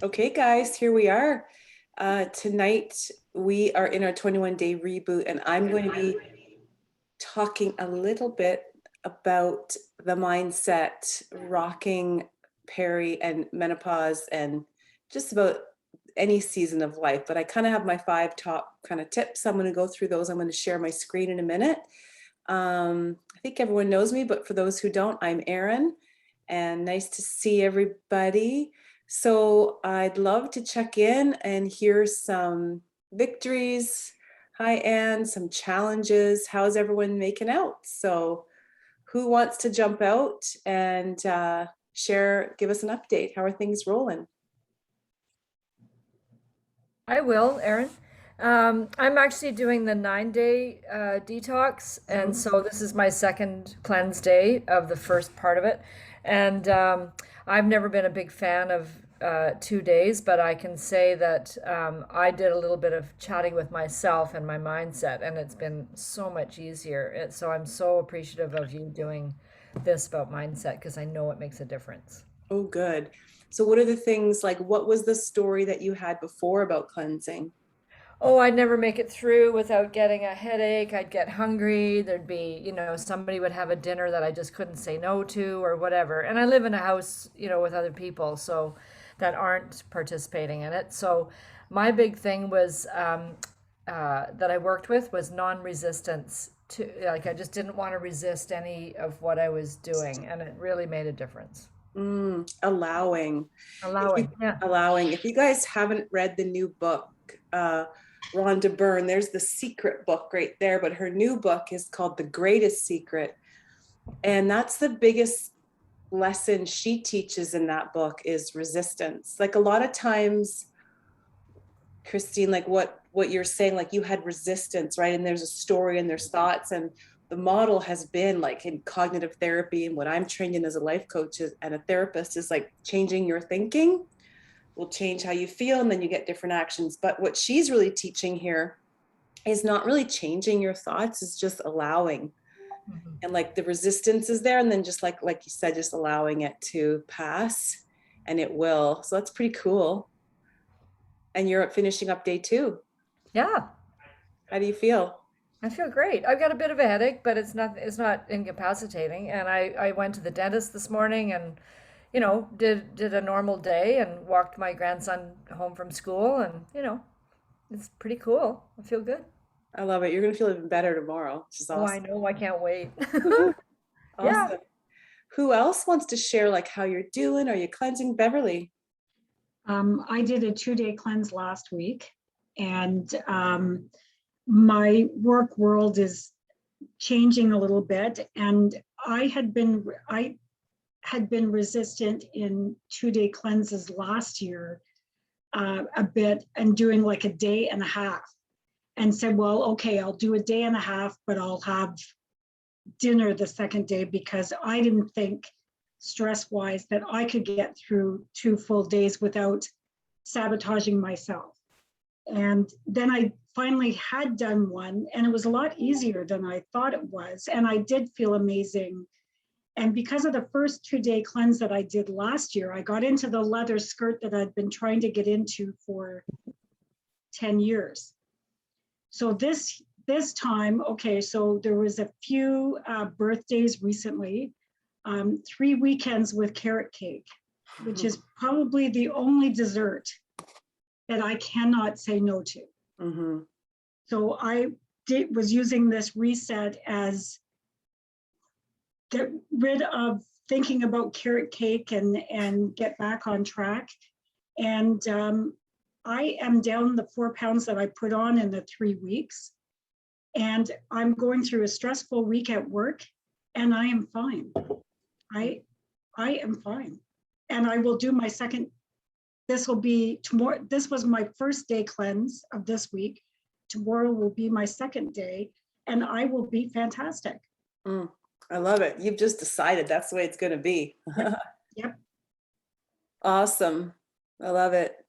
Okay, guys, here we are. Tonight we are in our 21-day reboot, and I'm going to be talking a little bit about the mindset, rocking peri and menopause, and just about any season of life. But I kind of have my 5 top kind of tips. I'm going to go through those. I'm going to share my screen in a minute. I think everyone knows me, but for those who don't, I'm Erin, and nice to see everybody. So I'd love to check in and hear some victories. Hi, Anne, some challenges. How's everyone making out? So who wants to jump out and share, give us an update? How are things rolling? I will, Erin. I'm actually doing the 9-day detox, and Mhm. so this is my second cleanse day of the first part of it. And I've never been a big fan of 2 days, but I can say that I did a little bit of chatting with myself and my mindset, and it's been so much easier. So I'm so appreciative of you doing this about mindset because I know it makes a difference. Oh, good. So what are the things like, what was the story that you had before about cleansing? Oh, I'd never make it through without getting a headache. I'd get hungry. There'd be, somebody would have a dinner that I just couldn't say no to or whatever. And I live in a house, with other people so that aren't participating in it. So my big thing was that I worked with was non-resistance to like I just didn't want to resist any of what I was doing, and it really made a difference. Allowing. If you Allowing, yeah. if you guys haven't read the new book, uh, Rhonda Byrne, there's the secret book right there, but her new book is called The Greatest Secret. And that's the biggest lesson she teaches in that book is resistance. Like a lot of times, Christine, like what you're saying, like you had resistance, right? And there's a story and there's thoughts, and the model has been like in cognitive therapy, and what I'm trained in as a life coach and a therapist is like changing your thinking will change how you feel, and then you get different actions. But what she's really teaching here is not really changing your thoughts, it's just allowing. Mhm. And like the resistance is there, and then just like you said, just allowing it to pass, and it will. So that's pretty cool. And you're finishing up day 2. Yeah. How do you feel? I feel great. I've got a bit of a headache, but it's not incapacitating. And I went to the dentist this morning and, did a normal day and walked my grandson home from school and, it's pretty cool. I feel good. I love it. You're gonna feel even better tomorrow, which is Oh, I awesome. know. I can't wait. Yeah. Awesome. Who else wants to share like how you're doing? Are you cleansing, Beverly? I did a 2-day cleanse last week, and my work world is changing a little bit. And I had been resistant in 2-day cleanses last year a bit, and doing like a day and a half, and said, well, okay, I'll do a day and a half, but I'll have dinner the second day because I didn't think stress wise that I could get through 2 full days without sabotaging myself. And then I finally had done one, and it was a lot easier than I thought it was. And I did feel amazing. And because of the first 2-day cleanse that I did last year, I got into the leather skirt that I'd been trying to get into for 10 years. So this time, okay, so there was a few birthdays recently, 3 weekends with carrot cake, which is probably the only dessert that I cannot say no to. Mm-hmm. So was using this reset as get rid of thinking about carrot cake and get back on track. And I am down the 4 pounds that I put on in the 3 weeks. And I'm going through a stressful week at work, and I am fine. I I am fine. And I will do my second. This will be tomorrow. This was my first day cleanse of this week. Tomorrow will be my second day, and I will be fantastic. Mm, I love it. You've just decided that's the way it's going to be. Yep. Yep. Awesome. I love it.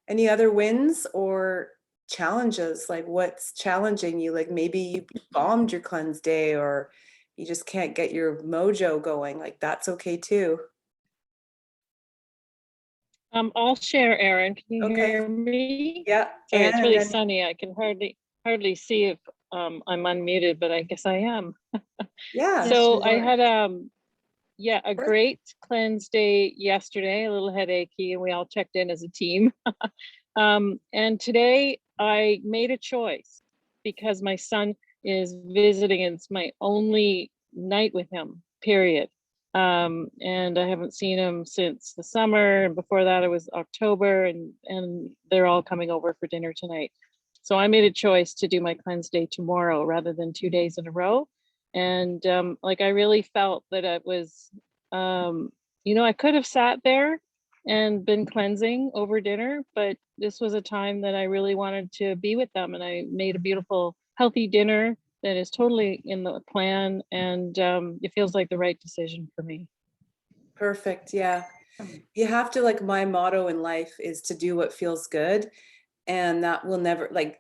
Any other wins or challenges? Like what's challenging you? Like maybe you bombed your cleanse day or you just can't get your mojo going. Like that's okay too. I'll share, Erin. Can you Okay. hear me? Yeah. Sorry, it's and really then- sunny. I can hardly see if I'm unmuted, but I guess I am. Yeah. Yes, So you I are. had a great cleanse day yesterday, a little headachy, and we all checked in as a team. And today I made a choice because my son is visiting and it's my only night with him, period. And I haven't seen him since the summer, and before that it was October, and they're all coming over for dinner tonight. So I made a choice to do my cleanse day tomorrow rather than 2 days in a row. And like I really felt that it was, I could have sat there and been cleansing over dinner, but this was a time that I really wanted to be with them, and I made a beautiful, healthy dinner that is totally in the plan, and it feels like the right decision for me. Perfect. Yeah. You have to, like, my motto in life is to do what feels good. And that will never, like,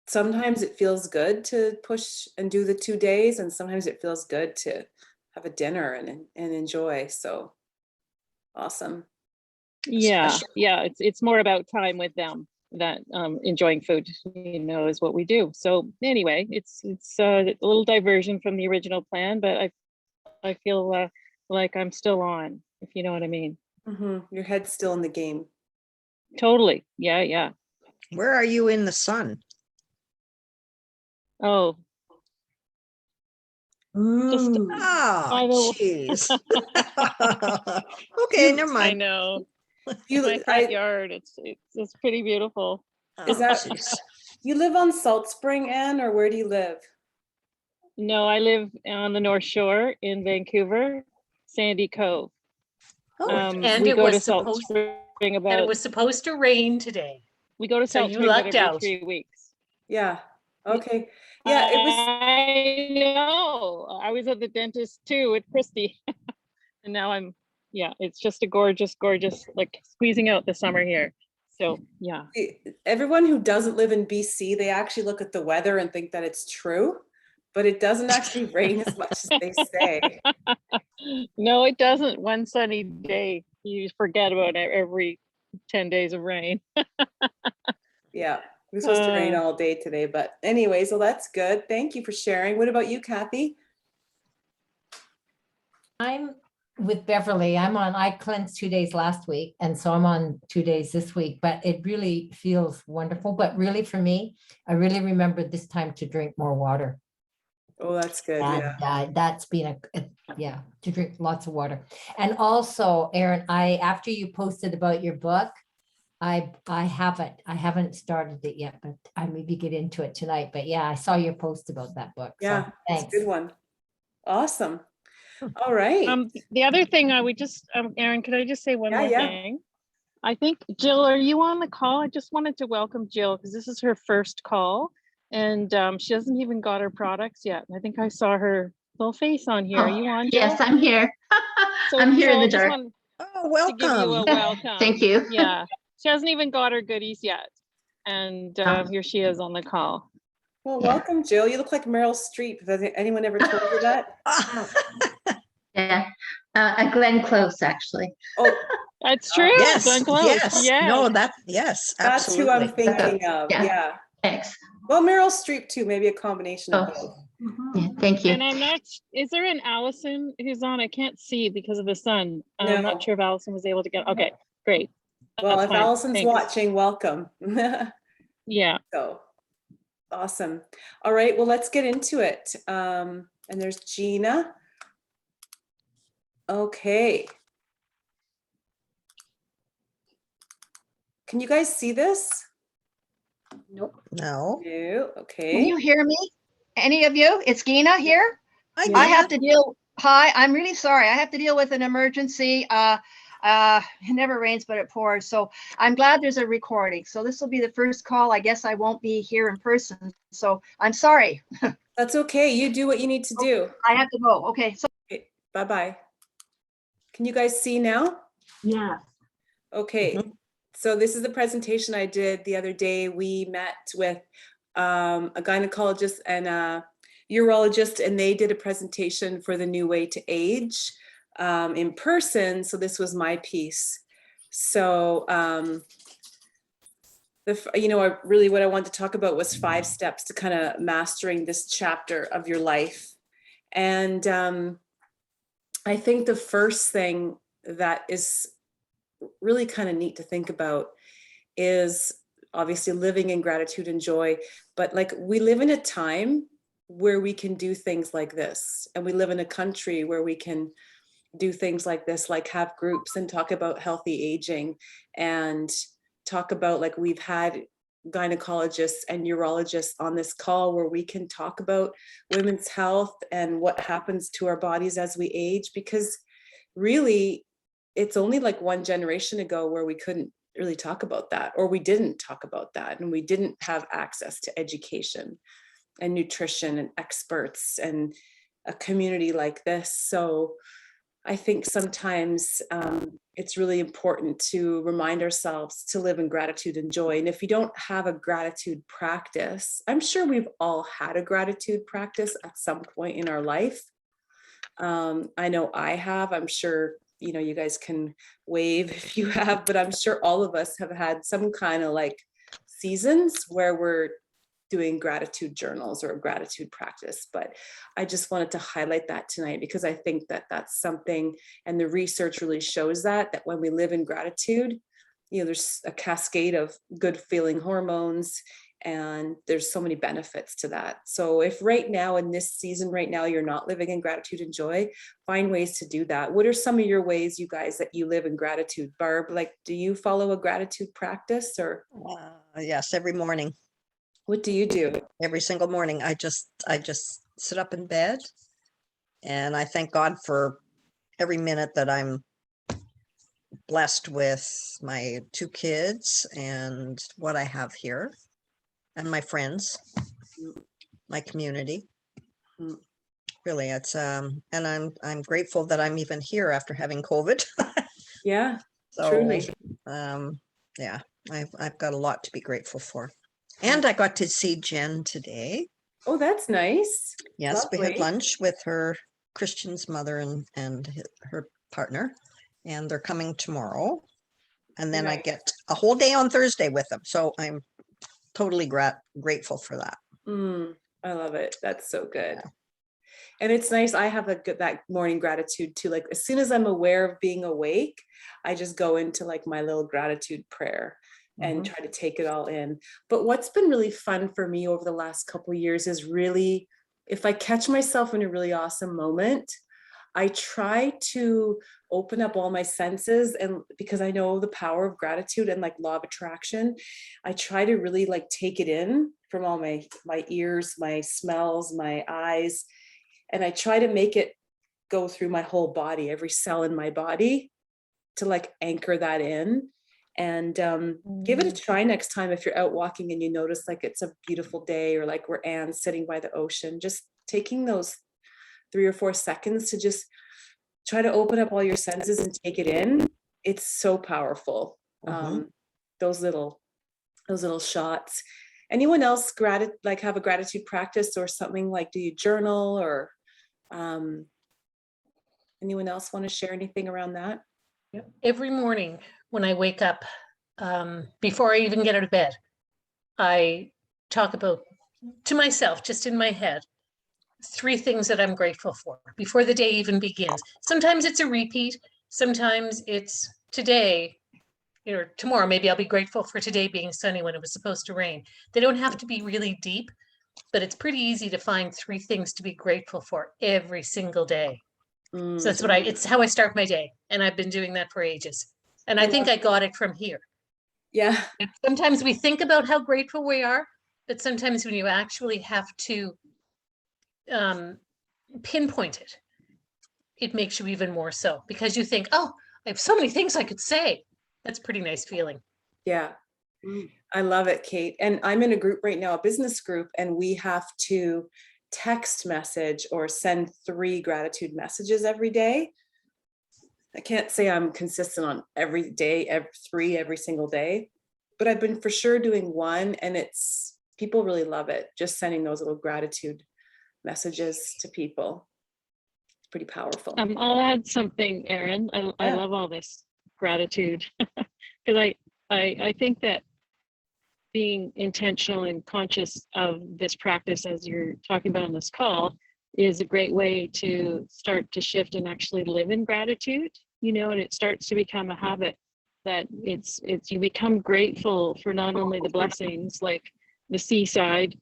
sometimes it feels good to push and do the 2 days, and sometimes it feels good to have a dinner and enjoy. So awesome. Yeah, it's more about time with them, that enjoying food, is what we do. So anyway, it's a little diversion from the original plan, but I feel like I'm still on, if you know what I mean. Your head's still in the game. Totally. Yeah. Where are you in the sun? Oh, just Ooh. I Oh, know. jeez. Okay, never I mind. know. You, My front yard, it's pretty beautiful. Is Oh, that- jeez. you live on Salt Spring, Anne, or where do you live? No, I live on the North Shore in Vancouver, Sandy Cove. Oh, And We it go was to Salt supposed Spring and about it was supposed to rain today. we go to so Salt you Spring about lucked every out. 3 weeks. Yeah. Okay. Yeah, it was. I know. I was at the dentist too with Christy, and now it's just a gorgeous, like squeezing out the summer here. So yeah. Everyone who doesn't live in BC, they actually look at the weather and think that it's true, but it doesn't actually rain as much as they say. No, it doesn't. One sunny day, you forget about it every 10 days of rain. Yeah, it was supposed to rain all day today, but anyway, so that's good. Thank you for sharing. What about you, Kathy? I'm with Beverly. I cleansed 2 days last week, and so I'm on 2 days this week, but it really feels wonderful. But really for me, I really remember this time to drink more water. Oh, that's good. And Yeah. that's been to drink lots of water. And also, Erin, after you posted about your book, I haven't started it yet, but I maybe get into it tonight. But yeah, I saw your post about that book. Yeah, So it's thanks. a good one. Awesome. All right. The other thing I would just, Erin, could I just say one more Yeah. thing? I think, Jill, are you on the call? I just wanted to welcome Jill because this is her first call, and she hasn't even got her products yet. I think I saw her little face on here. Are you on, Jill? Yes, I'm here. So I'm here in the Jill, dark. Oh, to give you a welcome. welcome. Thank you. Yeah, she hasn't even got her goodies yet, and here she is on the call. Well, Yeah. welcome, Jill. You look like Meryl Streep. Has anyone ever told you that? Yeah, Glenn Close, actually. Oh, That's true. Yes, Glenn Close. yes. No, yes, that's who I'm absolutely. thinking of. Yeah. Yeah. Thanks. Well, Meryl Streep too. Maybe a combination of both. Yeah, thank you. And I'm not, is there an Allison who's on? I can't see because of the sun. I'm No. not sure if Allison was able to get, okay, great. Well, That's if fine. Allison's Thanks. watching, welcome. Yeah. So awesome. All right, well, let's get into it. And there's Gina. Okay. Can you guys see this? Nope. No. No. Okay. Can you hear me? Any of you? It's Gina here. Hi, I have Gina. to deal. Hi, I'm really sorry. I have to deal with an emergency. It never rains, but it pours. So I'm glad there's a recording. So this will be the first call. I guess I won't be here in person. So I'm sorry. That's okay. You do what you need to do. I have to go. Okay. So Okay, bye-bye. Can you guys see now? Yeah. Okay. So this is the presentation I did the other day. We met with a gynecologist and a urologist, and they did a presentation for the new way to age in person. So this was my piece. So, what I wanted to talk about was 5 steps to kind of mastering this chapter of your life. And I think the first thing that is really kind of neat to think about is obviously living in gratitude and joy. But like, we live in a time where we can do things like this, and we live in a country where we can do things like this, like have groups and talk about healthy aging, and talk about, like, we've had gynecologists and urologists on this call where we can talk about women's health and what happens to our bodies as we age, because really it's only like one generation ago where we couldn't really talk about that, or we didn't talk about that, and we didn't have access to education and nutrition and experts and a community like this. So I think sometimes it's really important to remind ourselves to live in gratitude and joy. And if you don't have a gratitude practice, I'm sure we've all had a gratitude practice at some point in our life. I know I have. I'm sure, you guys can wave if you have, but I'm sure all of us have had some kind of like seasons where we're doing gratitude journals or a gratitude practice. But I just wanted to highlight that tonight, because I think that that's something, and the research really shows that when we live in gratitude, there's a cascade of good feeling hormones, and there's so many benefits to that. So if right now in this season, right now, you're not living in gratitude and joy, find ways to do that. What are some of your ways, you guys, that you live in gratitude? Barb, like, do you follow a gratitude practice, or? Yes, every morning. What do you do? Every single morning, I just sit up in bed, and I thank God for every minute that I'm blessed with my 2 kids and what I have here, and my friends, my community. Really, it's and I'm grateful that I'm even here after having COVID. Yeah, So, truly. Yeah, I've got a lot to be grateful for. And I got to see Jen today. Oh, that's nice. Yes, we had Lovely. lunch with Christian's mother and her partner, and they're coming tomorrow. And then I Nice. get a whole day on Thursday with them. So I'm totally grateful for that. I love it. That's so good. Yeah. And it's nice. I have that morning gratitude too. Like, as soon as I'm aware of being awake, I just go into like my little gratitude prayer and try to take it all in. But what's been really fun for me over the last couple of years is really, if I catch myself in a really awesome moment, I try to open up all my senses, and because I know the power of gratitude and like law of attraction, I try to really like take it in from all my ears, my smells, my eyes, and I try to make it go through my whole body, every cell in my body, to like anchor that in. And give it a try next time if you're out walking and you notice like it's a beautiful day, or like where Anne's sitting by the ocean, just taking those 3 or 4 seconds to just try to open up all your senses and take it in. It's so powerful. Those little shots. Anyone else have a gratitude practice or something? Like, do you journal, or anyone else want to share anything around that? Every morning when I wake up, before I even get out of bed, I talk about, to myself, just in my head, 3 things that I'm grateful for before the day even begins. Sometimes it's a repeat. Sometimes it's today, tomorrow, maybe I'll be grateful for today being sunny when it was supposed to rain. They don't have to be really deep, but it's pretty easy to find 3 things to be grateful for every single day. So that's it's how I start my day. And I've been doing that for ages. And I think I got it from here. Yeah. Sometimes we think about how grateful we are, but sometimes when you actually have to pinpoint it, it makes you even more so, because you think, oh, I have so many things I could say. That's a pretty nice feeling. Yeah. I love it, Kate. And I'm in a group right now, a business group, and we have to text message or send 3 gratitude messages every day. I can't say I'm consistent on every day, every single day, but I've been for sure doing 1, and people really love it. Just sending those little gratitude messages to people. It's pretty powerful. I'll add something, Erin. I love all this. gratitude. Because I think that being intentional and conscious of this practice, as you're talking about on this call, is a great way to start to shift and actually live in gratitude, you know, and it starts to become a habit that it's you become grateful for not only the blessings like the seaside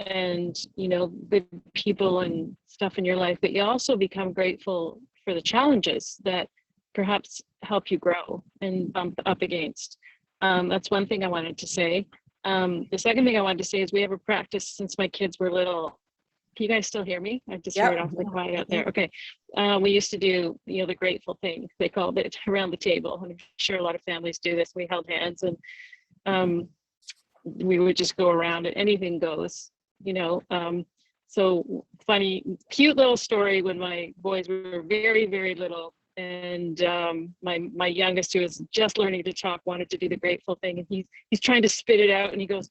and, you know, good people and stuff in your life, but you also become grateful for the challenges that perhaps help you grow and bump up against. That's one thing I wanted to say. The second thing I wanted to say is we have a practice since my kids were little. Can you guys still hear me? I just heard awfully quiet out there. Okay. We used to do, you know, the grateful thing. They called it around the table. And I'm sure a lot of families do this. We held hands and we would just go around and anything goes, you know. So funny, cute little story when my boys were very, very little. And my youngest, who was just learning to talk, wanted to do the grateful thing. And he's trying to spit it out. And he goes,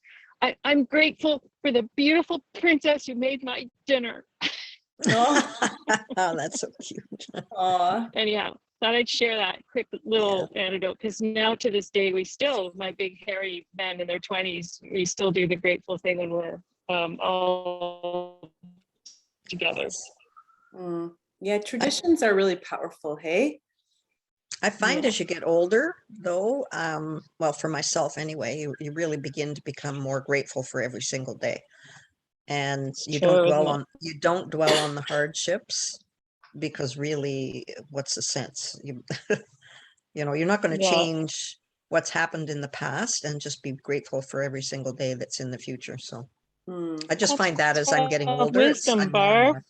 I'm grateful for the beautiful princess who made my dinner. Oh, Oh, that's so cute. Anyhow, thought I'd share that quick little anecdote, because now to this day, we still, my big hairy men in their 20s, we still do the grateful thing when we're all together. Yeah, traditions are really powerful, hey? I find as you get older, though, well, for myself anyway, you really begin to become more grateful for every single day, and you don't dwell on the hardships, because really, what's the sense? You know, you're not going to change what's happened in the past, and just be grateful for every single day that's in the future. So I just find that as I'm getting older, Wisdom, I'm more and more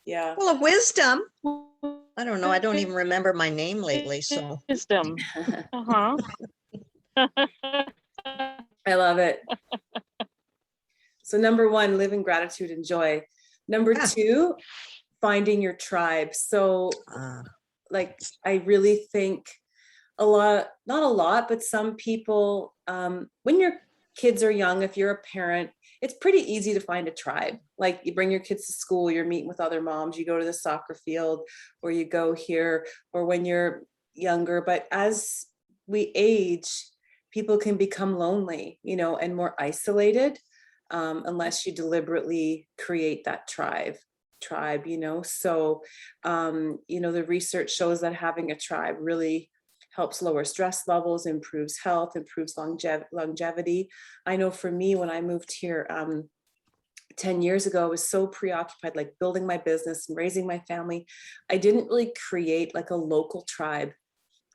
Yeah. full of wisdom. I don't know. I don't even remember my name lately. So wisdom. Uh-huh. I love it. So number one, live in gratitude and joy. Number two, finding your tribe. So like, I really think a lot, not a lot, but some people, when your kids are young, if you're a parent, it's pretty easy to find a tribe. Like, you bring your kids to school, you're meeting with other moms, you go to the soccer field, or you go here, or when you're younger. But as we age, people can become lonely, you know, and more isolated, unless you deliberately create that tribe, you know. So, you know, the research shows that having a tribe really helps lower stress levels, improves health, improves longevity. I know for me, when I moved here 10 years ago, I was so preoccupied, like building my business and raising my family. I didn't really create like a local tribe.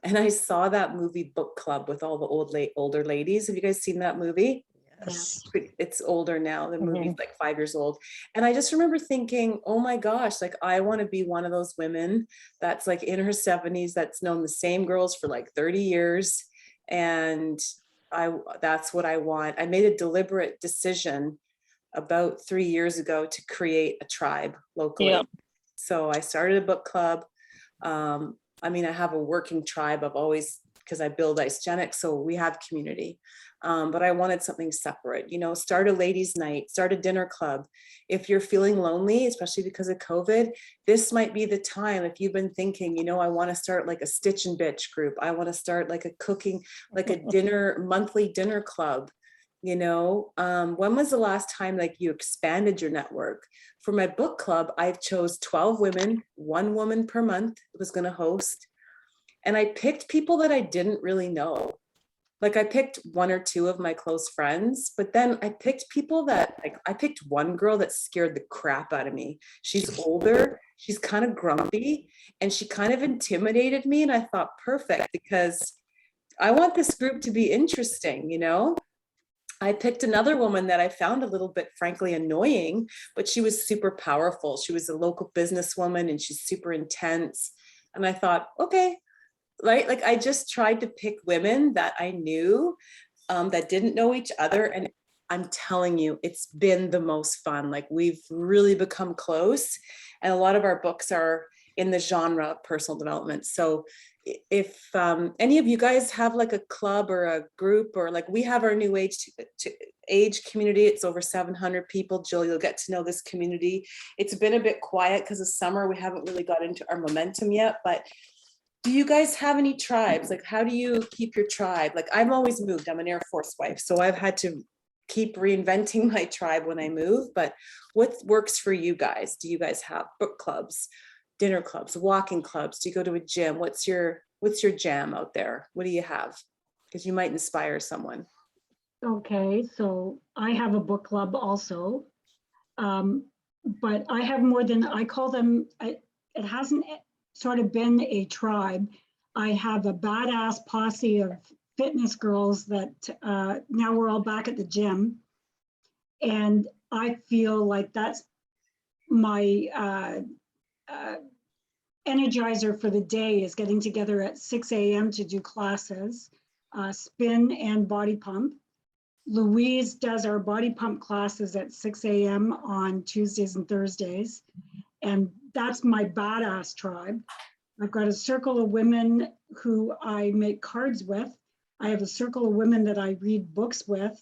And I saw that movie Book Club with all the older ladies. Have you guys seen that movie? yes. It's older now. The movie's like 5 years old. And I just remember thinking, oh my gosh, like, I want to be one of those women that's like in her 70s, that's known the same girls for like 30 years. And that's what I want. I made a deliberate decision about 3 years ago to create a tribe locally. Yep. So I started a book club. I mean, I have a working tribe. I've always, because I build Isogenics, so we have community. But I wanted something separate, you know, start a ladies' night, start a dinner club. If you're feeling lonely, especially because of COVID, this might be the time. If you've been thinking, you know, I want to start like a Stitch and Bitch group. I want to start like a cooking, like a monthly dinner club. You know, when was the last time like you expanded your network? For my book club, I chose 12 women, 1 woman per month was going to host. And I picked people that I didn't really know. Like, I picked 1 or 2 of my close friends, but then I picked people that, like, I picked one girl that scared the crap out of me. She's older, she's kind of grumpy, and she kind of intimidated me. And I thought, perfect, because I want this group to be interesting, you know? I picked another woman that I found a little bit, frankly, annoying, but she was super powerful. She was a local businesswoman and she's super intense. And I thought, okay, right? Like, I just tried to pick women that I knew, that didn't know each other. And I'm telling you, it's been the most fun. Like, we've really become close. And a lot of our books are in the genre of personal development. So if any of you guys have like a club or a group, or like, we have our new age community, it's over 700 people. Jill, you'll get to know this community. It's been a bit quiet because of summer. We haven't really got into our momentum yet, but Do you guys have any tribes? Like, how do you keep your tribe? Like, I've always moved. I'm an Air Force wife, so I've had to keep reinventing my tribe when I move. But what works for you guys? Do you guys have book clubs, dinner clubs, walking clubs? Do you go to a gym? What's your jam out there? What do you have? Because you might inspire someone. Okay, so I have a book club also. But I have more than, I call them, it hasn't sort of been a tribe. I have a badass posse of fitness girls that now we're all back at the gym. And I feel like that's my energizer for the day, is getting together at 6 a.m. to do classes, spin and body pump. Louise does our body pump classes at 6 a.m. on Tuesdays and Thursdays. And that's my badass tribe. I've got a circle of women who I make cards with. I have a circle of women that I read books with.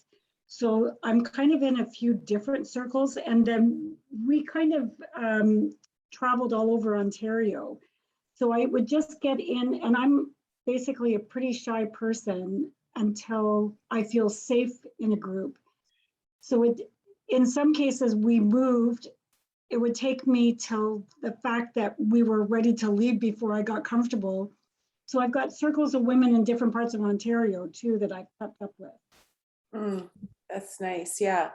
So I'm kind of in a few different circles. And then we kind of traveled all over Ontario. So I would just get in, and I'm basically a pretty shy person until I feel safe in a group. So in some cases we moved, it would take me till the fact that we were ready to leave before I got comfortable. So I've got circles of women in different parts of Ontario too that I've kept up with. That's nice. Yeah,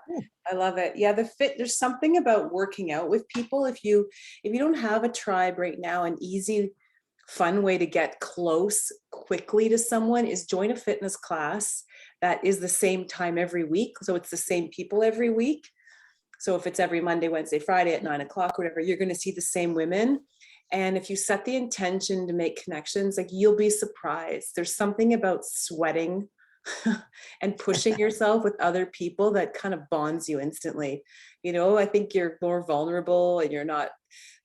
I love it. Yeah, there's something about working out with people. If you don't have a tribe right now, an easy, fun way to get close quickly to someone is join a fitness class that is the same time every week. So it's the same people every week. So if it's every Monday, Wednesday, Friday at 9 o'clock, whatever, you're going to see the same women. And if you set the intention to make connections, like, you'll be surprised. There's something about sweating and pushing yourself with other people that kind of bonds you instantly. You know, I think you're more vulnerable and you're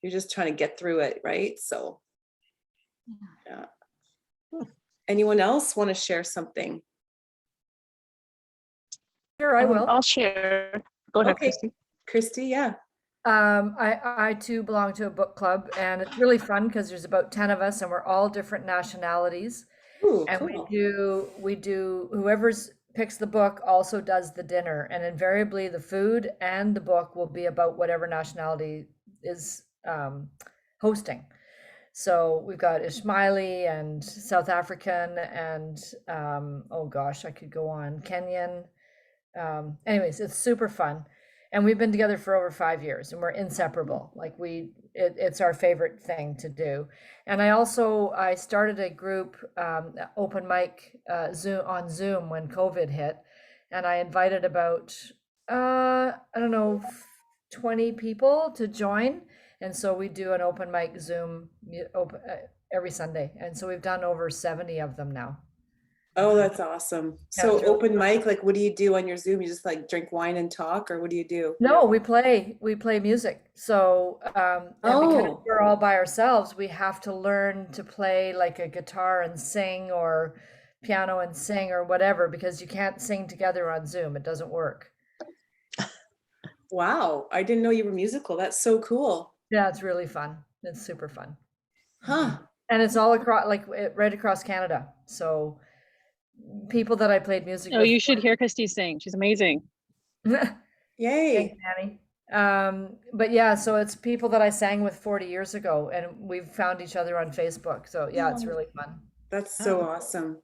just trying to get through it, right? So yeah. Anyone else want to share something? Sure, I will. I'll share. Go ahead, Okay. Christy. Christy, yeah. I too belong to a book club, and it's really fun because there's about 10 of us and we're all different nationalities. Ooh, And cool. we do whoever's picks the book also does the dinner, and invariably the food and the book will be about whatever nationality is hosting. So we've got Ismaili and South African and oh gosh, I could go on, Kenyan. Anyways, it's super fun. And we've been together for over 5 years and we're inseparable. Like it's our favorite thing to do. And I started a group, open mic on Zoom when COVID hit. And I invited about, I don't know, 20 people to join. And so we do an open mic Zoom every Sunday. And so we've done over 70 of them now. Oh, that's awesome. Yeah, So it's really open mic, like, what do you do on your Zoom? You just like drink wine and talk, or what do you do? No, we play music. So and because we're all by ourselves, we have to learn to play like a guitar and sing, or piano and sing, or whatever, because you can't sing together on Zoom. It doesn't work. Wow, I didn't know you were musical. That's so cool. Yeah, it's really fun. It's super fun. Huh. And it's all across, like right across Canada. So people that I played music Oh, with. you should hear Christy sing. She's amazing. Yay. Thanks, Annie. But yeah, so it's people that I sang with 40 years ago, and we've found each other on Facebook. So yeah, it's really fun. That's so awesome.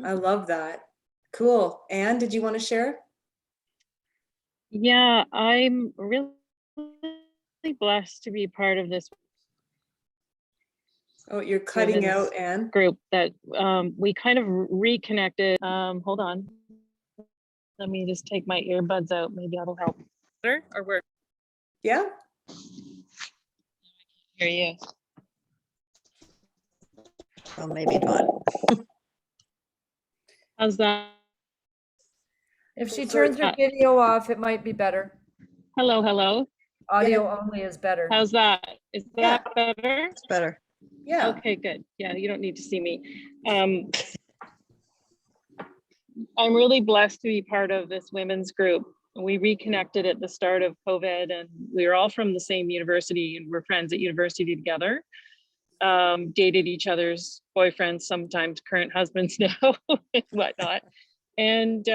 I love that. Cool. Anne, did you want to share? Yeah, I'm really blessed to be part of this Oh, you're cutting out, Anne. group that we kind of reconnected. Hold on. Let me just take my earbuds out. Maybe that'll help. Better or work? Yeah. Hear you. Well, maybe not. How's that? If she turns her video off, it might be better. Hello, hello. Audio only is better. How's that? Is that better? It's better. Yeah. Okay, good. Yeah, you don't need to see me. I'm really blessed to be part of this women's group. We reconnected at the start of COVID, and we were all from the same university and we're friends at university together. dated each other's boyfriends, sometimes current husbands now, and whatnot. And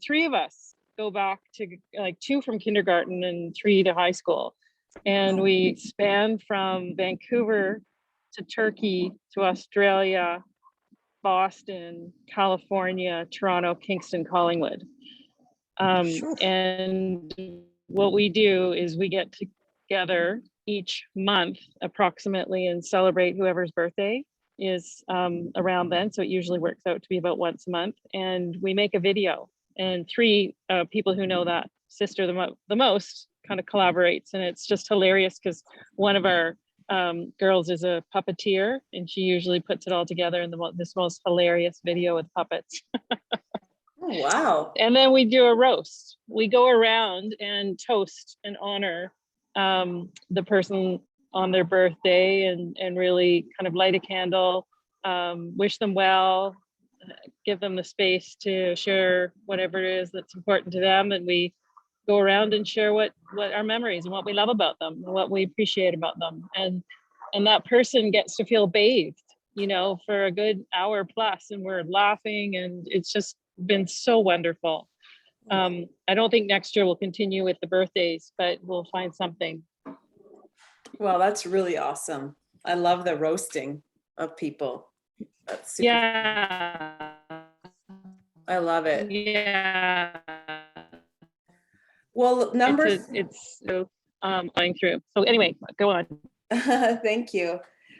three of us go back to, like, two from kindergarten and three to high school. And we span from Vancouver to Turkey to Australia, Boston, California, Toronto, Kingston, Collingwood. And what we do is we get together each month approximately and celebrate whoever's birthday is around then. So it usually works out to be about once a month. And we make a video, and three people who know that sister the most kind of collaborates. And it's just hilarious because one of our girls is a puppeteer, and she usually puts it all together in this most hilarious video with puppets. Oh, wow. And then we do a roast. We go around and toast and honor the person on their birthday, and really kind of light a candle, wish them well, give them the space to share whatever it is that's important to them. And we go around and share what our memories and what we love about them and what we appreciate about them. And that person gets to feel bathed, you know, for a good hour plus, and we're laughing, and it's just been so wonderful. I don't think next year we'll continue with the birthdays, but we'll find something. Well, that's really awesome. I love the roasting of people. That's super. Yeah. I love it. Yeah. Well, number. It's going through. So anyway, go on. Thank you.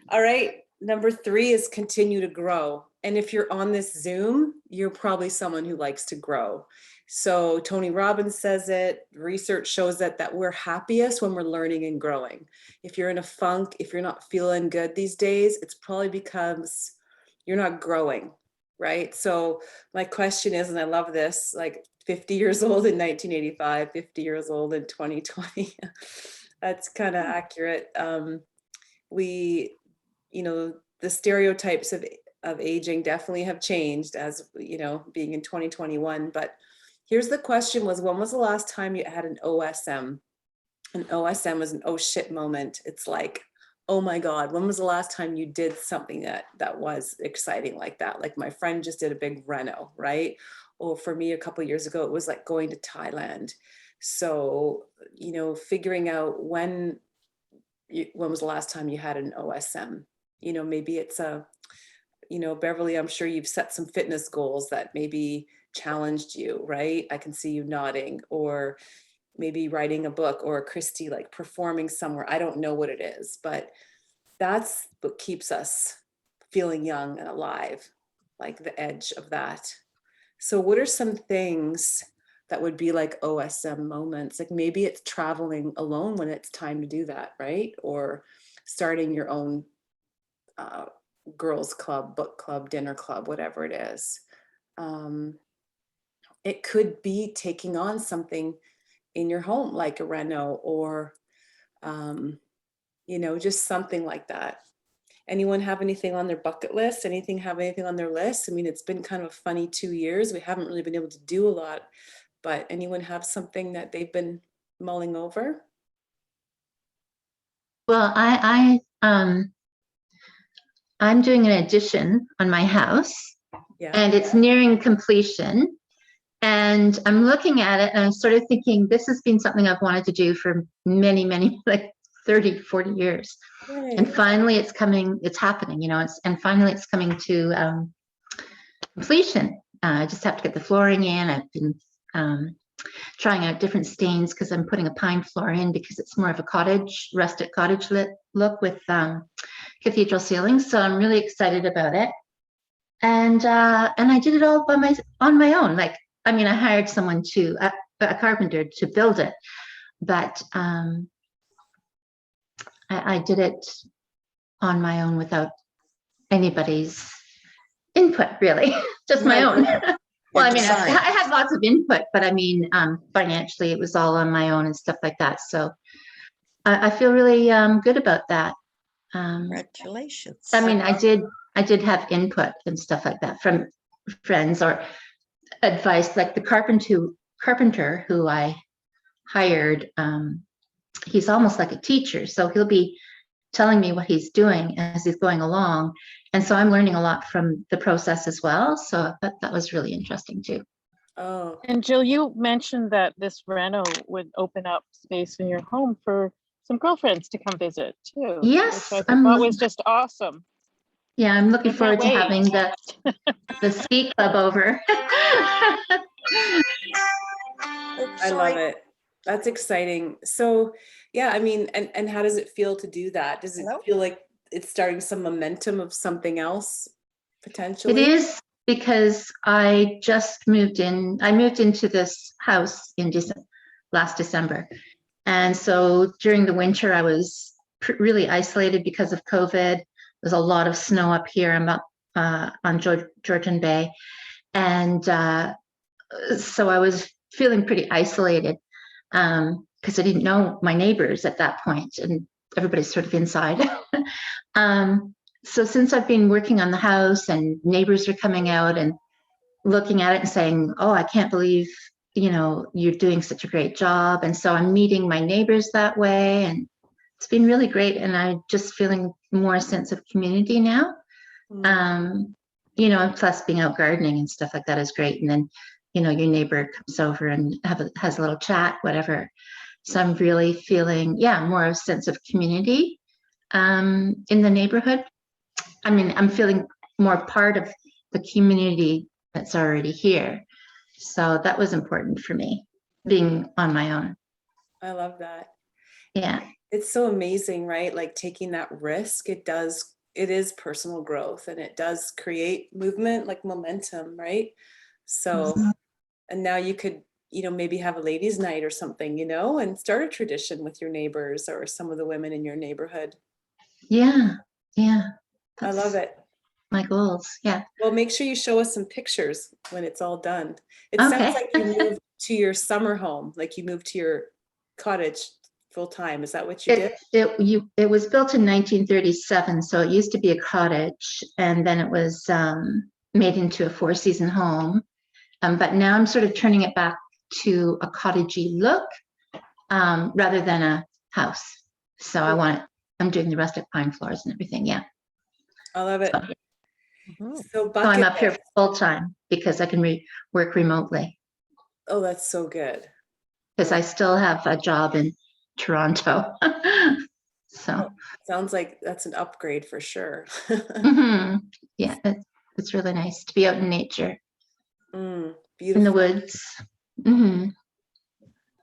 All right. Number 3 is continue to grow. And if you're on this Zoom, you're probably someone who likes to grow. So Tony Robbins says it, research shows that we're happiest when we're learning and growing. If you're in a funk, if you're not feeling good these days, it's probably because you're not growing, right? So my question is, and I love this, like 50 years old in 1985, 50 years old in 2020. That's kind of accurate. The stereotypes of aging definitely have changed, as you know, being in 2021. But here's the question: when was the last time you had an OSM? An OSM was an oh shit moment. It's like, oh my God, when was the last time you did something that was exciting like that? Like my friend just did a big reno, right? Or for me, a couple of years ago, it was like going to Thailand. So, you know, figuring out when was the last time you had an OSM? You know, maybe it's Beverly, I'm sure you've set some fitness goals that maybe challenged you, right? I can see you nodding. Or maybe writing a book, or Christy, like performing somewhere. I don't know what it is, but that's what keeps us feeling young and alive, like the edge of that. So what are some things that would be like OSM moments? Like maybe it's traveling alone when it's time to do that, right? Or starting your own girls club, book club, dinner club, whatever it is. It could be taking on something in your home, like a reno, or, just something like that. Anyone have anything on their bucket list? Have anything on their list? I mean, it's been kind of a funny 2 years. We haven't really been able to do a lot, but anyone have something that they've been mulling over? Well, I'm doing an addition on my house, and it's nearing completion. And I'm looking at it and I'm sort of thinking, this has been something I've wanted to do for many, many, like 30, 40 years. Right. And finally it's happening, and finally it's coming to completion. I just have to get the flooring in. I've been trying out different stains because I'm putting a pine floor in because it's more of a rustic cottage look with cathedral ceilings. So I'm really excited about it. And I did it all on my own. I hired someone a carpenter to build it, but I did it on my own without anybody's input, really, just my own. Well, I had lots of input, but financially it was all on my own and stuff like that. So I feel really good about that. Congratulations. I did have input and stuff like that from friends or advice, like the carpenter who I hired. He's almost like a teacher, so he'll be telling me what he's doing as he's going along. And so I'm learning a lot from the process as well. So that was really interesting too. Oh, And Jill, you mentioned that this reno would open up space in your home for some girlfriends to come visit too. Yes, Which I thought was just awesome. yeah, I'm looking I can't forward to wait. having the ski club over. I love it. That's exciting. So yeah, I mean, and how does it feel to do that? Does it feel like it's starting some momentum of something else It potentially? is, because I just moved in. I moved into this house in last December. And so during the winter, I was really isolated because of COVID. There's a lot of snow up here. I'm up on Georgian Bay. And so I was feeling pretty isolated because I didn't know my neighbors at that point, and everybody's sort of inside. So since I've been working on the house and neighbors are coming out and looking at it and saying, oh, I can't believe, you're doing such a great job. And so I'm meeting my neighbors that way, and it's been really great. And I'm just feeling more sense of community now. And plus being out gardening and stuff like that is great. And then, your neighbor comes over and has a little chat, whatever. So I'm really feeling, more of a sense of community in the neighborhood. I mean, I'm feeling more part of the community that's already here. So that was important for me, being on my own. I love that. Yeah. It's so amazing, right? Like taking that risk, it is personal growth, and it does create movement, like momentum, right? So, and now you could, maybe have a ladies' night or something, and start a tradition with your neighbors or some of the women in your neighborhood. Yeah. I love it. My goals. Yeah. Well, make sure you show us some pictures when it's all done. It Okay. sounds like you moved to your summer home, like you moved to your cottage full time. Is that what you did? It was built in 1937, so it used to be a cottage, and then it was made into a 4-season home. But now I'm sort of turning it back to a cottagey look rather than a house. So I'm doing the rustic pine floors and everything. Yeah. I love it. So I'm up here full time because I can work remotely. Oh, that's so good. Because I still have a job in Toronto. So sounds like that's an upgrade for sure. Yeah, it's really nice to be out in nature. Beautiful. In the woods.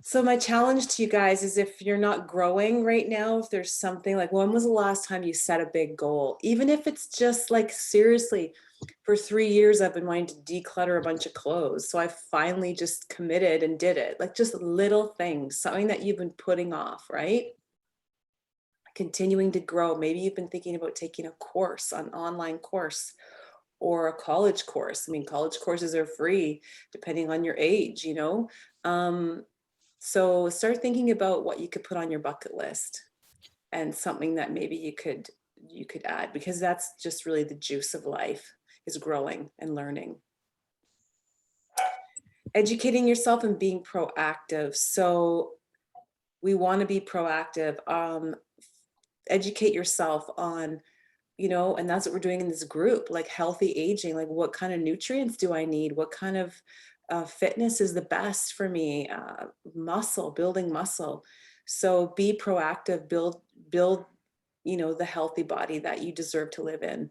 So my challenge to you guys is, if you're not growing right now, if there's something like, when was the last time you set a big goal? Even if it's just like, seriously, for 3 years, I've been wanting to declutter a bunch of clothes. So I finally just committed and did it. Like just little things, something that you've been putting off, right? Continuing to grow. Maybe you've been thinking about taking a course, an online course, or a college course. I mean, college courses are free depending on your age, so start thinking about what you could put on your bucket list, and something that maybe you could add, because that's just really the juice of life, is growing and learning. Educating yourself and being proactive. So we want to be proactive. Educate yourself on, and that's what we're doing in this group, like healthy aging, like what kind of nutrients do I need? What kind of fitness is the best for me? Building muscle. So be proactive, build, the healthy body that you deserve to live in.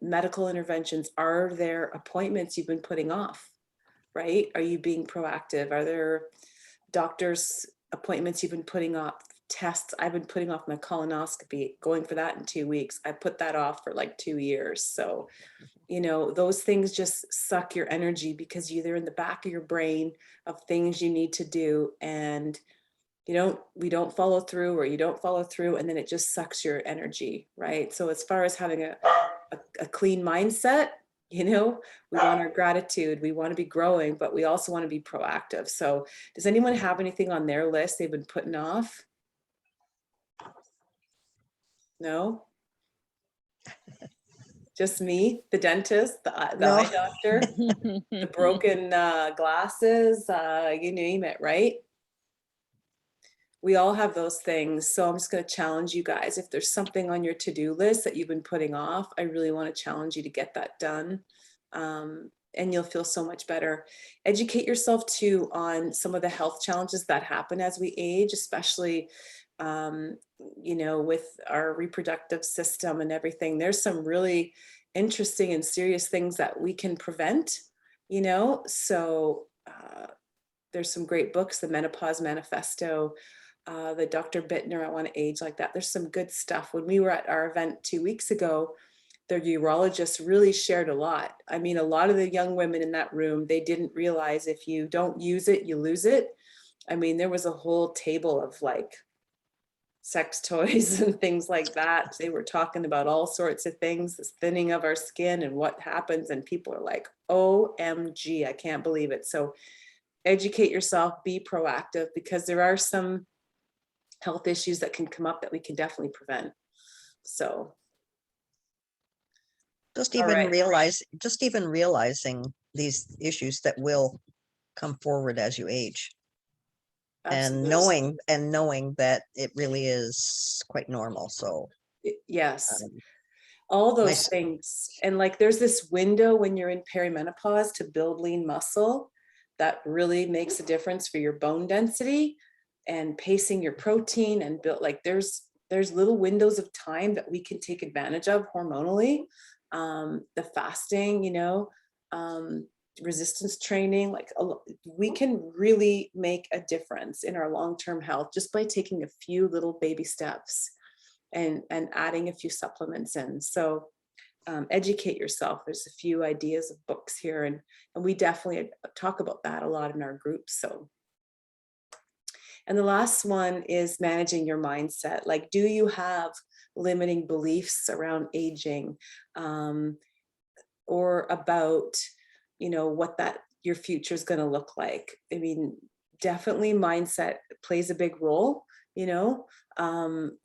Medical interventions. Are there appointments you've been putting off, right? Are you being proactive? Are there doctor's appointments you've been putting off? Tests. I've been putting off my colonoscopy, going for that in 2 weeks. I put that off for like 2 years. So, those things just suck your energy, because they're in the back of your brain of things you need to do, and we don't follow through, or you don't follow through, and then it just sucks your energy, right? So as far as having a clean mindset, we want our gratitude, we want to be growing, but we also want to be proactive. So does anyone have anything on their list they've been putting off? No? Just me, the dentist, the eye doctor, the broken glasses, you name it, right? we all have those things. So I'm just going to challenge you guys. If there's something on your to-do list that you've been putting off, I really want to challenge you to get that done. And you'll feel so much better. Educate yourself too on some of the health challenges that happen as we age, especially, you know, with our reproductive system and everything. There's some really interesting and serious things that we can prevent, you know. So there's some great books, the Menopause Manifesto, the Dr. Bittner, I Want to Age Like That. There's some good stuff. When we were at our event 2 weeks ago, the urologist really shared a lot. I mean, a lot of the young women in that room, they didn't realize if you don't use it, you lose it. I mean, there was a whole table of like sex toys and things like that. They were talking about all sorts of things, this thinning of our skin and what happens. And people are like, OMG, I can't believe it. So educate yourself, be proactive, because there are some health issues that can come up that we can definitely prevent. So Just All even right. realizing these issues that will come forward as you age, absolutely. and knowing that it really is quite normal. So Yes, um, all my those things. And like there's this window when you're in perimenopause to build lean muscle that really makes a difference for your bone density and pacing your protein and build, like there's little windows of time that we can take advantage of hormonally. The fasting, you know, resistance training, like we can really make a difference in our long-term health just by taking a few little baby steps and adding a few supplements in. So educate yourself. There's a few ideas of books here, and we definitely talk about that a lot in our groups. So, and the last one is managing your mindset. Like, do you have limiting beliefs around aging, or about, you know, what that your future is going to look like? I mean, definitely mindset plays a big role, you know.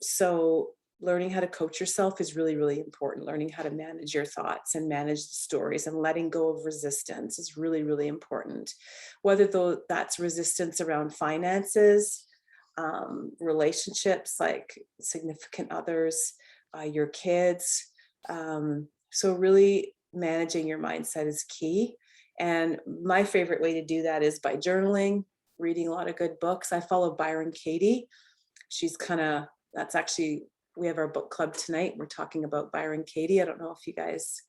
So learning how to coach yourself is really, really important. Learning how to manage your thoughts and manage the stories and letting go of resistance is really, really important. Whether though that's resistance around finances, relationships like significant others, your kids. So really managing your mindset is key. And my favorite way to do that is by journaling, reading a lot of good books. I follow Byron Katie. She's that's actually, we have our book club tonight. We're talking about Byron Katie. I don't know if you guys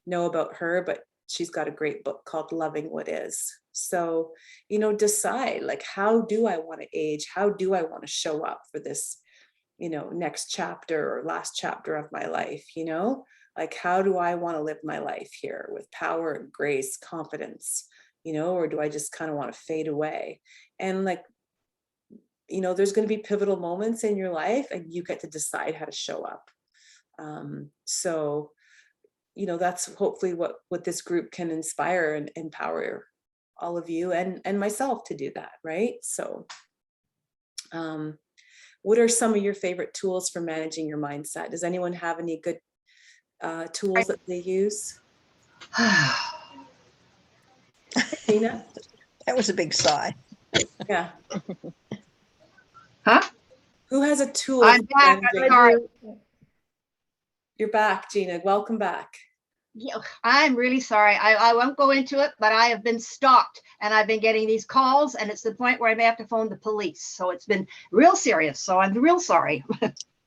know about her, but she's got a great book called Loving What Is. So, you know, decide like, how do I want to age? How do I want to show up for this, you know, next chapter or last chapter of my life, you know? Like, how do I want to live my life here with power and grace, confidence, you know, or do I just kind of want to fade away? And like, you know, there's going to be pivotal moments in your life and you get to decide how to show up. So, you know, that's hopefully what this group can inspire and empower all of you and myself to do that. Right. So, what are some of your favorite tools for managing your mindset? Does anyone have any good tools that they use? Gina? that was a big sigh. Yeah. Huh? Who has a tool? I'm back. I'm sorry. You're back, Gina. Welcome back. Yeah, I'm really sorry. I won't go into it, but I have been stalked and I've been getting these calls and it's the point where I may have to phone the police. So it's been real serious. So I'm real sorry.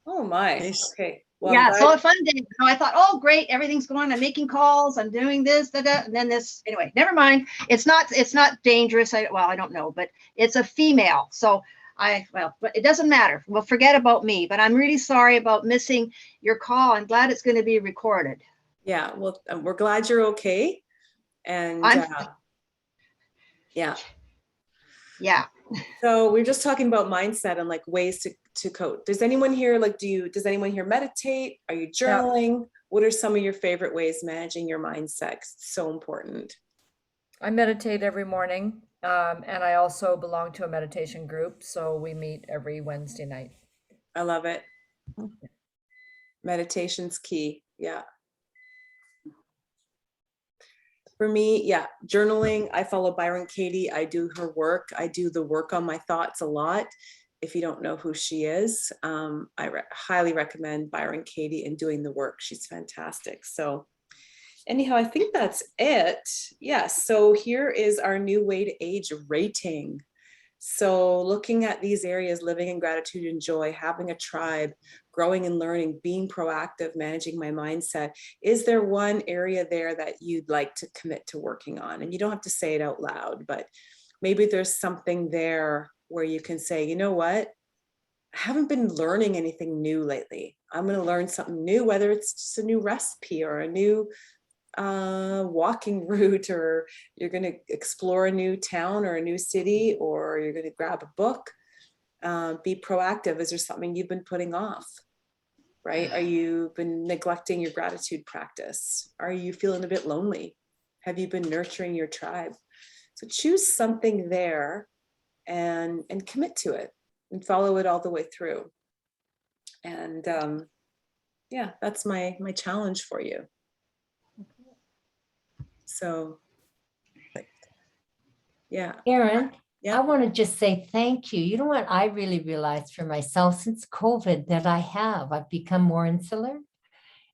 Oh my. Nice. Okay. Well, yeah, so a fun day. So I thought, oh, great, everything's going. I'm making calls. I'm doing this, and then this. Anyway, never mind. It's not dangerous. I don't know, but it's a female. So but it doesn't matter. Well, forget about me. But I'm really sorry about missing your call. I'm glad it's going to be recorded. Yeah. Well, we're glad you're okay. And yeah. Yeah. So we're just talking about mindset and like ways to cope. Does anyone here does anyone here meditate? Are you journaling? Yeah. What are some of your favorite ways managing your mindset? It's so important. I meditate every morning. And I also belong to a meditation group. So we meet every Wednesday night. I love it. Meditation's key. Yeah. For me, yeah, journaling. I follow Byron Katie. I do her work. I do the work on my thoughts a lot. if you don't know who she is, I highly recommend Byron Katie and doing the work. She's fantastic. So anyhow, I think that's it. Yes. So here is our new way to age rating. So looking at these areas, living in gratitude and joy, having a tribe, growing and learning, being proactive, managing my mindset. Is there one area there that you'd like to commit to working on? And you don't have to say it out loud, but maybe there's something there where you can say, you know what? I haven't been learning anything new lately. I'm going to learn something new, whether it's just a new recipe or a new walking route, or you're going to explore a new town or a new city, or you're going to grab a book. Be proactive. Is there something you've been putting off? Right? Are you been neglecting your gratitude practice? Are you feeling a bit lonely? Have you been nurturing your tribe? So choose something there and commit to it and follow it all the way through. And yeah, that's my challenge for you. So yeah. Erin, Yeah. I want to just say thank you. You know what I really realized for myself since COVID that I've become more insular.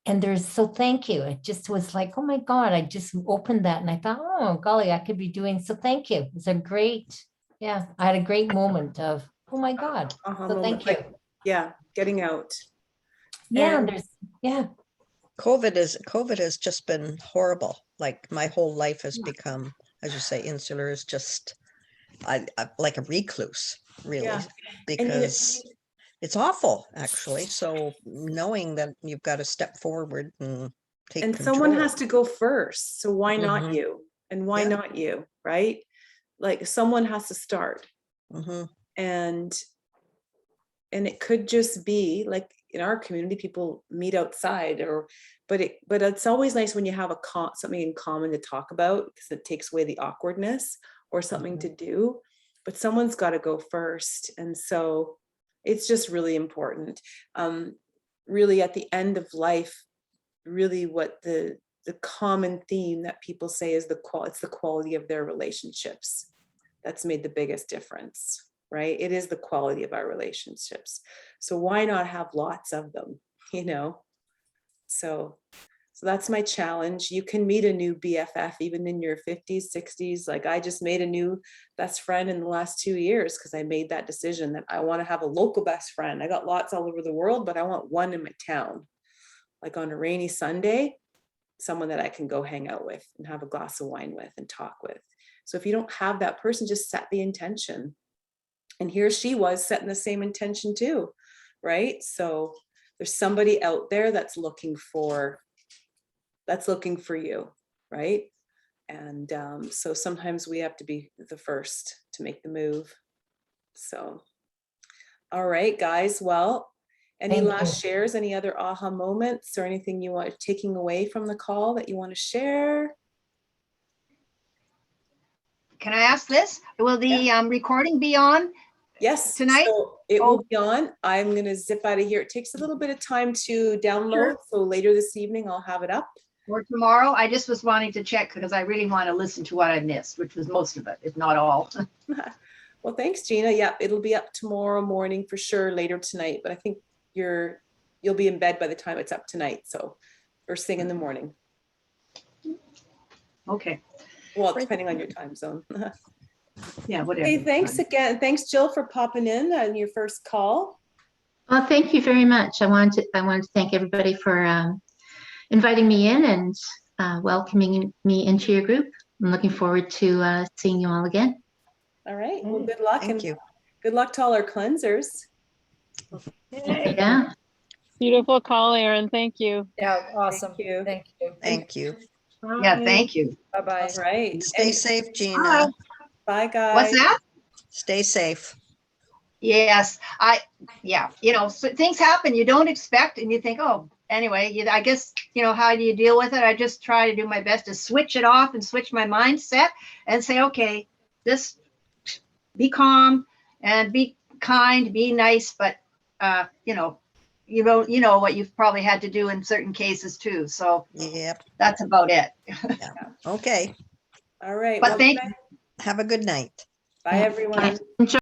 And so thank you. It just was like, oh my God, I just opened that and I thought, oh golly, I could be doing, so thank you. It's a great, I had a great moment of, oh my God. So thank you. Yeah, getting out. Yeah, And COVID has just been horrible. Like my whole life has become, as you say, insular, is just I like a recluse, really, Yeah. because it's awful, actually. So knowing that you've got to step forward and take and control. someone has to go first. So why not Mhm. you? And why Yeah. not you? Right? Like someone has to start. Mm-hmm. And it could just be like in our community, people meet outside, but it's always nice when you have something in common to talk about, because it takes away the awkwardness or something to do. But someone's got to go first. And so it's just really important. Really at the end of life, really what the common theme that people say is it's the quality of their relationships that's made the biggest difference, right? It is the quality of our relationships. So why not have lots of them, So that's my challenge. You can meet a new BFF even in your 50s, 60s. Like I just made a new best friend in the last 2 years because I made that decision that I want to have a local best friend. I got lots all over the world, but I want one in my town. Like on a rainy Sunday, someone that I can go hang out with and have a glass of wine with and talk with. So if you don't have that person, just set the intention. And here she was setting the same intention too, right? So there's somebody out there that's looking for you, right? And so sometimes we have to be the first to make the move. So, all right, guys. Well, any last shares, any other aha moments or anything you want taking away from the call that you want to share? Can I ask this? Will the recording be on? Yes, tonight? So it will be on. I'm going to zip out of here. It takes a little bit of time to download. Sure. So later this evening, I'll have it up. Or tomorrow? I just was wanting to check because I really want to listen to what I missed, which was most of it, if not all. Well, thanks, Gina. Yeah, it'll be up tomorrow morning for sure, later tonight. But I think you'll be in bed by the time it's up tonight. So first thing in the morning. Okay. Well, depending on your time zone. Yeah, whatever. Hey, thanks again. Thanks, Jill, for popping in on your first call. Well, thank you very much. I want to thank everybody for inviting me in and welcoming me into your group. I'm looking forward to seeing you all again. All right. Well, good luck. Thank you. Good luck to all our cleansers. Yeah. Beautiful call, Erin. Thank you. Yeah, awesome. Thank you. Thank you. Thank you. Yeah, thank you. Bye-bye. All right. Stay safe, Gina. Bye. Bye, guys. What's that? Stay safe. Yes, so things happen you don't expect and you think, oh, anyway, I guess, how do you deal with it? I just try to do my best to switch it off and switch my mindset and say, okay, just be calm and be kind, be nice, but, you know what you've probably had to do in certain cases too. So Yep. that's about it. Yeah. Okay. All right. But Well, thank Have a good night. bye, everyone. Enjoy